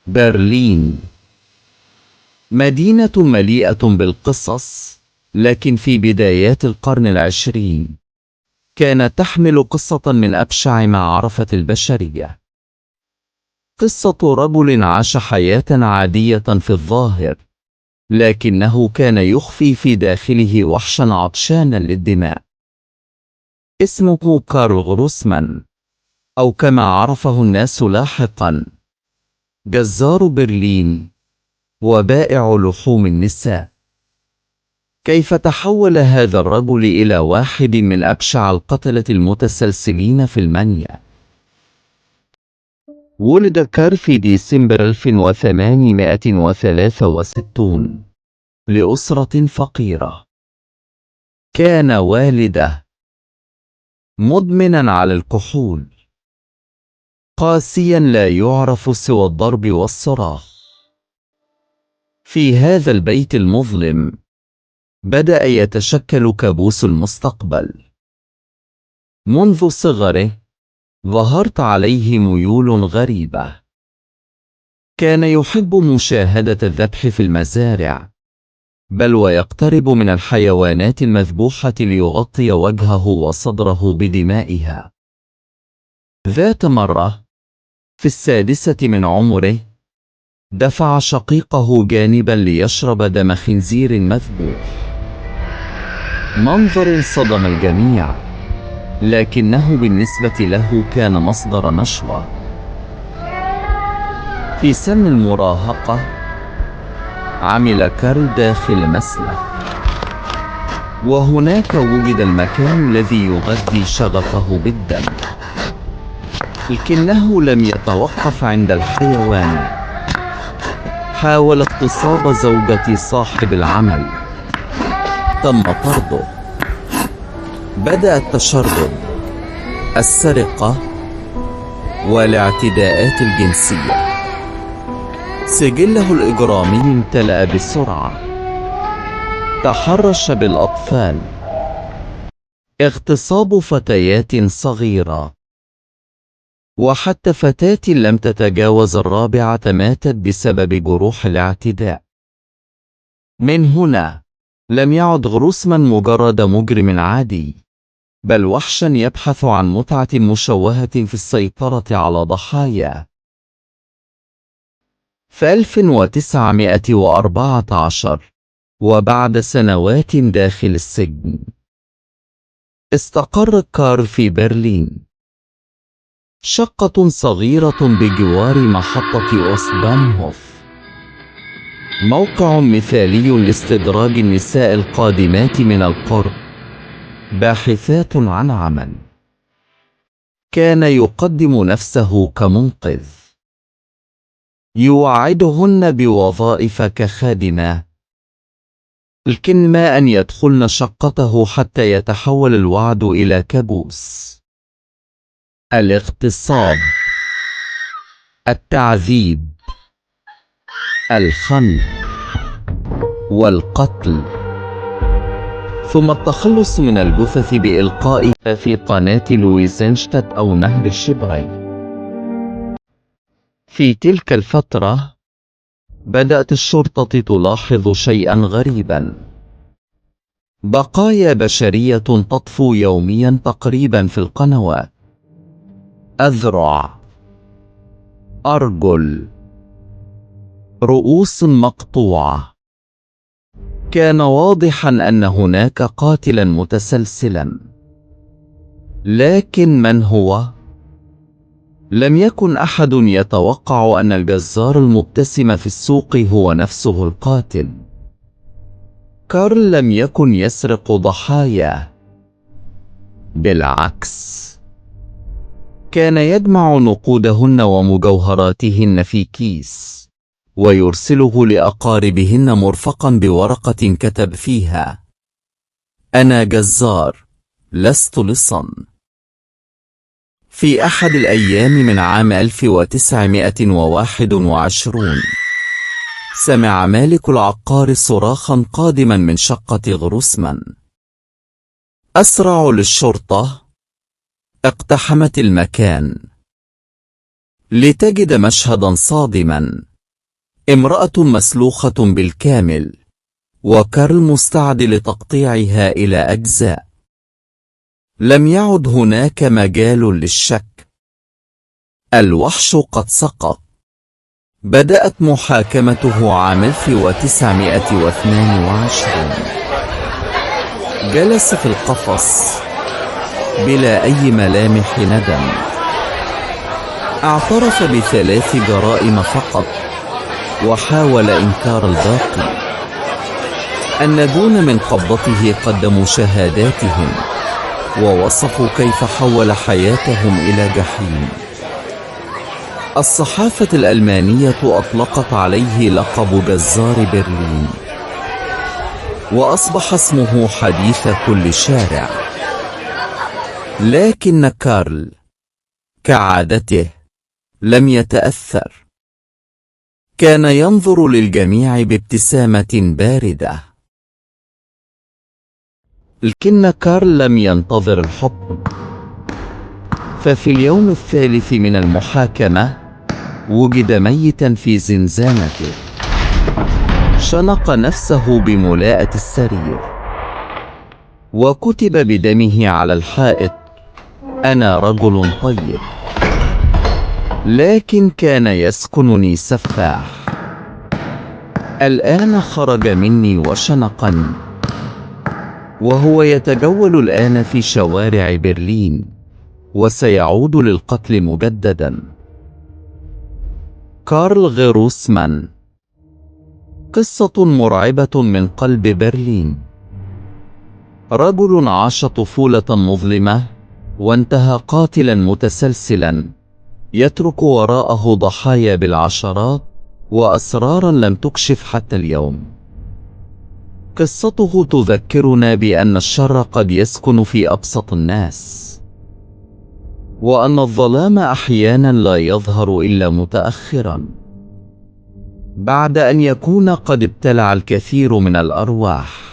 برلين مدينة مليئة بالقصص، لكن في بدايات القرن العشرين كانت تحمل قصة من أبشع ما عرفت البشرية. قصة رجل عاش حياة عادية في الظاهر، لكنه كان يخفي في داخله وحشا عطشانا للدماء. اسمه كارل غروسمان، أو كما عرفه الناس لاحقا جزار برلين وبائع لحوم النساء. كيف تحول هذا الرجل إلى واحد من أبشع القتلة المتسلسلين في المانيا؟ ولد كار في ديسمبر 1863 لأسرة فقيرة. كان والده مدمنا على الكحول، قاسيا لا يعرف سوى الضرب والصراخ. في هذا البيت المظلم بدأ يتشكل كابوس المستقبل. منذ صغره ظهرت عليه ميول غريبة. كان يحب مشاهدة الذبح في المزارع، بل ويقترب من الحيوانات المذبوحة ليغطي وجهه وصدره بدمائها. ذات مرة في 6 من عمره دفع شقيقه جانبا ليشرب دم خنزير مذبوح. منظر صدم الجميع، لكنه بالنسبة له كان مصدر نشوة. في سن المراهقة عمل كارل داخل مسلخ، وهناك وجد المكان الذي يغذي شغفه بالدم. لكنه لم يتوقف عند الحيوان. حاول اغتصاب زوجة صاحب العمل، تم طرده. بدأ التشرد، السرقة، والاعتداءات الجنسية. سجله الإجرامي امتلأ بسرعة. تحرش بالأطفال، اغتصاب فتيات صغيرة، وحتى فتاة لم تتجاوز 4 ماتت بسبب جروح الاعتداء. من هنا لم يعد غروسمان مجرد مجرم عادي، بل وحشا يبحث عن متعة مشوهة في السيطرة على ضحاياه. في 1914 وبعد سنوات داخل السجن استقر كارل في برلين. شقة صغيرة بجوار محطة أوستبانهوف، موقع مثالي لاستدراج النساء القادمات من القرب باحثات عن عمل. كان يقدم نفسه كمنقذ، يوعدهن بوظائف كخادمة، لكن ما أن يدخلن شقته حتى يتحول الوعد إلى كابوس. الاغتصاب، التعذيب، الخنق، والقتل، ثم التخلص من الجثث بإلقائها في قناة لويزنشتات أو نهر الشبغي. في تلك الفترة بدأت الشرطة تلاحظ شيئا غريبا. بقايا بشرية تطفو يوميا تقريبا في القنوات. أذرع، أرجل، رؤوس مقطوعة. كان واضحا أن هناك قاتلا متسلسلا، لكن من هو؟ لم يكن أحد يتوقع أن الجزار المبتسم في السوق هو نفسه القاتل. كارل لم يكن يسرق ضحاياه، بالعكس كان يجمع نقودهن ومجوهراتهن في كيس ويرسله لأقاربهن مرفقا بورقة كتب فيها: أنا جزار، لست لصا. في أحد الأيام من عام 1921 سمع مالك العقار صراخا قادما من شقة غروسمان. أسرعوا للشرطة، اقتحمت المكان لتجد مشهدا صادما. امرأة مسلوخة بالكامل، وكارل مستعد لتقطيعها إلى أجزاء. لم يعد هناك مجال للشك. الوحش قد سقط. بدأت محاكمته عام 1922. جلس في القفص بلا أي ملامح ندم. اعترف ب3 جرائم فقط، وحاول إنكار الباقي. الناجون من قبضته قدموا شهاداتهم، ووصفوا كيف حول حياتهم إلى جحيم. الصحافة الألمانية أطلقت عليه لقب جزار برلين، وأصبح اسمه حديث كل شارع. لكن كارل كعادته لم يتأثر. كان ينظر للجميع بابتسامة باردة. لكن كارل لم ينتظر الحكم، ففي اليوم الثالث من المحاكمة وجد ميتا في زنزانته. شنق نفسه بملاءة السرير، وكتب بدمه على الحائط: أنا رجل طيب، لكن كان يسكنني سفاح. الآن خرج مني وشنقني، وهو يتجول الآن في شوارع برلين، وسيعود للقتل مجددا. كارل غروسمان. قصة مرعبة من قلب برلين. رجل عاش طفولة مظلمة، وانتهى قاتلا متسلسلا، يترك وراءه ضحايا بالعشرات، وأسرارا لم تكشف حتى اليوم. قصته تذكرنا بأن الشر قد يسكن في أبسط الناس، وأن الظلام أحيانا لا يظهر إلا متأخرا، بعد أن يكون قد ابتلع الكثير من الأرواح.